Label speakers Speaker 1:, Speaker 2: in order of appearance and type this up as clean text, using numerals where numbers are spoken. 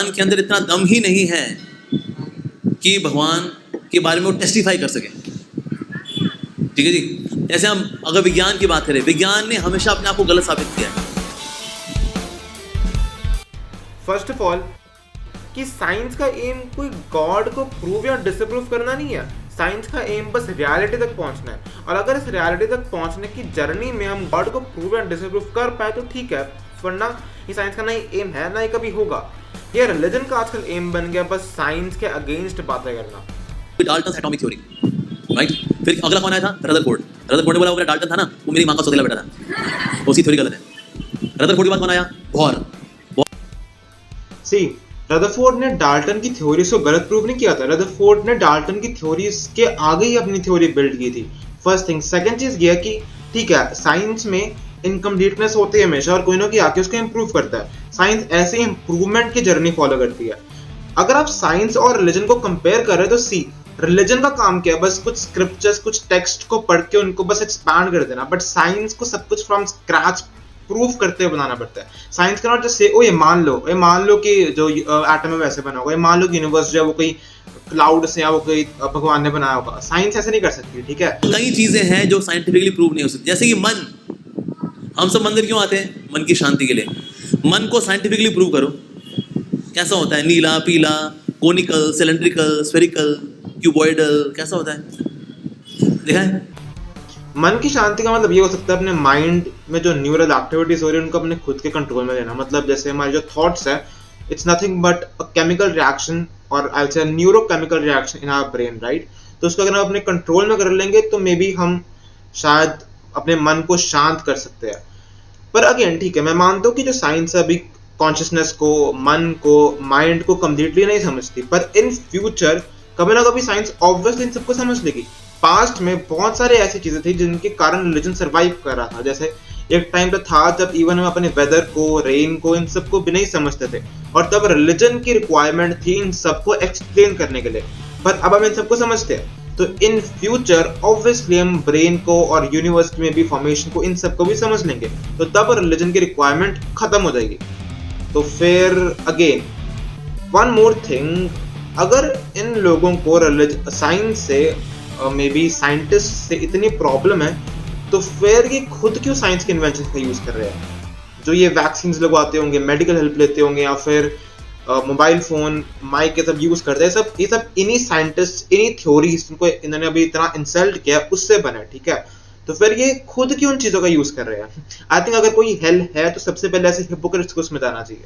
Speaker 1: इंसान के अंदर इतना दम ही नहीं है कि भगवान के बारे में वो टेस्टिफाई कर सके। ठीक है जी। जैसे हम अगर विज्ञान की बात करें, विज्ञान ने हमेशा अपने आप को गलत साबित किया है।
Speaker 2: फर्स्ट ऑफ ऑल कि साइंस का एम कोई गॉड को प्रूव या डिसअप्रूव करना नहीं है। साइंस का एम बस रियलिटी तक पहुंचना है, और अगर इस रियलिटी तक पहुंचने की जर्नी में हम गॉड को प्रूव या डिसअप्रूव कर पाए तो ठीक है, वरना ये साइंस का ना ही एम है ना ही कभी होगा। ये रिलीजन का आजकल एम बन गया बस साइंस के अगेंस्ट बातें करना।
Speaker 1: Dalton atomic theory, right. फिर अगला कौन आया था? रदरफोर्ड। रदरफोर्ड ने बोला वो डाल्टन था ना, वो मेरी मां का सौतेला बेटा था, उसकी थ्योरी गलत है। रदरफोर्ड के बाद कौन आया? बोहर।
Speaker 2: सी रदरफोर्ड ने डाल्टन की थ्योरीज को गलत प्रूव नहीं किया था। रदरफोर्ड ने डाल्टन की थ्योरीज के आगे ही अपनी थ्योरी बिल्ड की थी। First thing. सेकंड चीज ये कि ठीक है, साइंस में इनकम्प्लीटनेस होती है हमेशा, और कोई ना कोई आके उसको इंप्रूव करता है। साइंस ऐसे इंप्रूवमेंट की जर्नी फॉलो करती है। अगर आप साइंस और रिलीजन को कंपेयर कर रहे हो तो सी रिलीजन का काम क्या है? बस कुछ स्क्रिप्चर्स, कुछ टेक्स्ट को पढ़ के उनको बस एक्सपैंड कर देना। बट साइंस को सब कुछ फ्रॉम स्क्रैच प्रूफ करते हुए बनाना पड़ता है। Science can not just say ओ ये मान लो कि जो एटम है वैसे बना होगा, ये मान लो कि यूनिवर्स जो है वो कोई क्लाउड से या वो कोई भगवान ने बनाया होगा। साइंस ऐसे नहीं कर सकती। ठीक है,
Speaker 1: कई चीजें हैं जो साइंटिफिकली प्रूव नहीं हो सकती, जैसे कि मन। हम सब मंदिर क्यों आते हैं? मन की शांति के लिए। मन को साइंटिफिकली प्रूव करो, कैसा होता है? नीला, पीला, कोनिकल, सिलेंड्रिकल, स्फेरिकल, क्यूबॉइडल, कैसा होता है? देखा है?
Speaker 2: मन की शांति का मतलब ये हो सकता है अपने माइंड में जो न्यूरल एक्टिविटीज हो रही है उनको अपने खुद के कंट्रोल में लेना। मतलब जैसे हमारे जो थॉट्स है, it's nothing but a chemical reaction और I will say neurochemical reaction in our brain, right. तो उसको अगर हम अपने कंट्रोल में कर लेंगे तो मे बी हम शायद अपने मन को शांत कर सकते हैं। पर अगेन ठीक है, मैं मानता हूँ कि जो साइंस अभी कॉन्शियसनेस को, मन को, माइंड को कम्प्लीटली नहीं समझती, पर इन फ्यूचर कभी ना कभी साइंस ऑब्वियसली इन सबको समझ लेगी। पास्ट में बहुत सारे ऐसी चीजें थी जिनके कारण रिलीजन सर्वाइव कर रहा था। जैसे एक टाइम तो था जब इवन हम अपने वेदर को, रेन को, इन सबको भी नहीं समझते थे, और तब रिलीजन की रिक्वायरमेंट थी इन सबको एक्सप्लेन करने के लिए। पर अब हम इन सबको समझते हैं, तो इन फ्यूचर ऑब्वियसली हम ब्रेन को और यूनिवर्स में भी फॉर्मेशन को, इन सबको भी समझ लेंगे, तो तब रिलीजन की रिक्वायरमेंट खत्म हो जाएगी। तो फिर अगेन वन मोर थिंग, अगर इन लोगों को साइंस से मे बी साइंटिस्ट से इतनी प्रॉब्लम है, तो फिर ये खुद क्यों साइंस के इन्वेंशन का यूज कर रहे हैं? जो ये वैक्सीन लगवाते होंगे, मेडिकल हेल्प लेते होंगे, या फिर मोबाइल फोन, माइक, ये सब यूज करते हैं, ये सब इन्हीं साइंटिस्ट, इन्हीं थ्योरीज को इन्होंने अभी इतना इंसल्ट किया उससे बना। ठीक है, तो फिर ये खुद क्यों उन चीजों का यूज कर रहे हैं? आई थिंक अगर कोई हेल है तो सबसे पहले ऐसे हिपोक्रेट्स को उसमें जाना चाहिए।